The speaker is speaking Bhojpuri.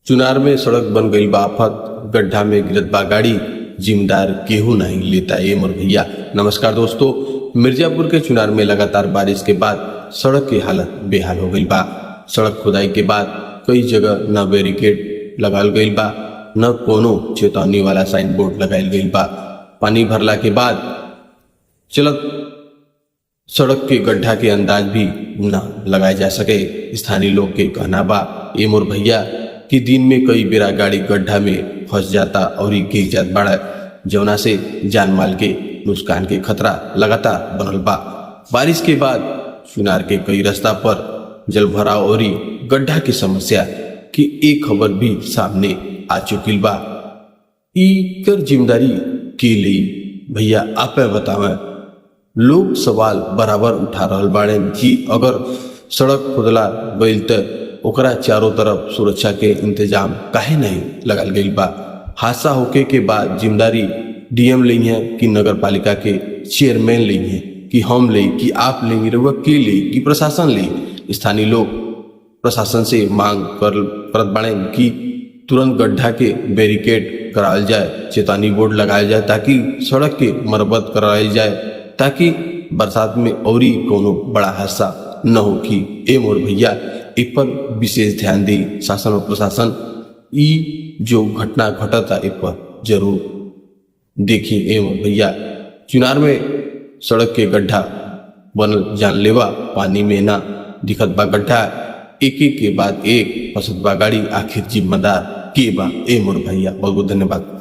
चुनार में सड़क बन गई बा आफत, गड्ढा में गिरत बा गाड़ी, जिम्मेदार केहू नहीं लेता ये मोर भैया। नमस्कार दोस्तों, मिर्जापुर के चुनार में लगातार बारिश के बाद सड़क की हालत बेहाल हो गई बा। सड़क खुदाई के बाद कई जगह न बैरिकेड लगाल गई बा, न कोनो चेतावनी वाला साइन बोर्ड लगायल गई बा। पानी भरला के बाद चलत सड़क के गड्ढा के अंदाज भी न लगाए जा सके। स्थानीय लोग के कहना बा ये मोर भैया कि दिन में कई बेरा गाड़ी गड्ढा में फंस जाता और गिर जात बाड़ा, जौना से जान माल के नुकसान के खतरा लगातार बनल बा। बारिश के बाद चुनार के कई रास्ता पर जल भराव और गड्ढा की समस्या की एक खबर भी सामने आ चुकी बा। इकर जिम्मेदारी के लिए भैया आप बतावे। लोग सवाल बराबर उठा रहल बाड़े कि अगर सड़क खुदला गईल त ओकरा चारों तरफ सुरक्षा के इंतजाम काहे नहीं लगाल गईल बा। हादसा होके के बाद जिम्मेदारी डीएम ली है कि नगर पालिका के चेयरमैन ली है कि हम ले कि आप लेंगे रउआ के ले कि प्रशासन ले। स्थानीय लोग प्रशासन से मांग करत बाड़े कि तुरंत गड्ढा के बैरिकेड कराल जाए, चेतावनी बोर्ड लगाया जाए ताकि सड़क के मरम्मत कराई जाए, ताकि बरसात में और कोनो बड़ा हादसा न हो। कि ए मोर भैया इ पर विशेष ध्यान दी शासन और प्रशासन। ई जो घटना घटता इ पर जरूर देखी ए मोर भैया। चुनार में सड़क के गड्ढा बनल जानलेवा, पानी में ना दिखत बा गड्ढा, एक के बाद एक फंसत बा गाड़ी, आखिर जिम्मेदार के बा ए मोर भैया। बहुत बहुत धन्यवाद।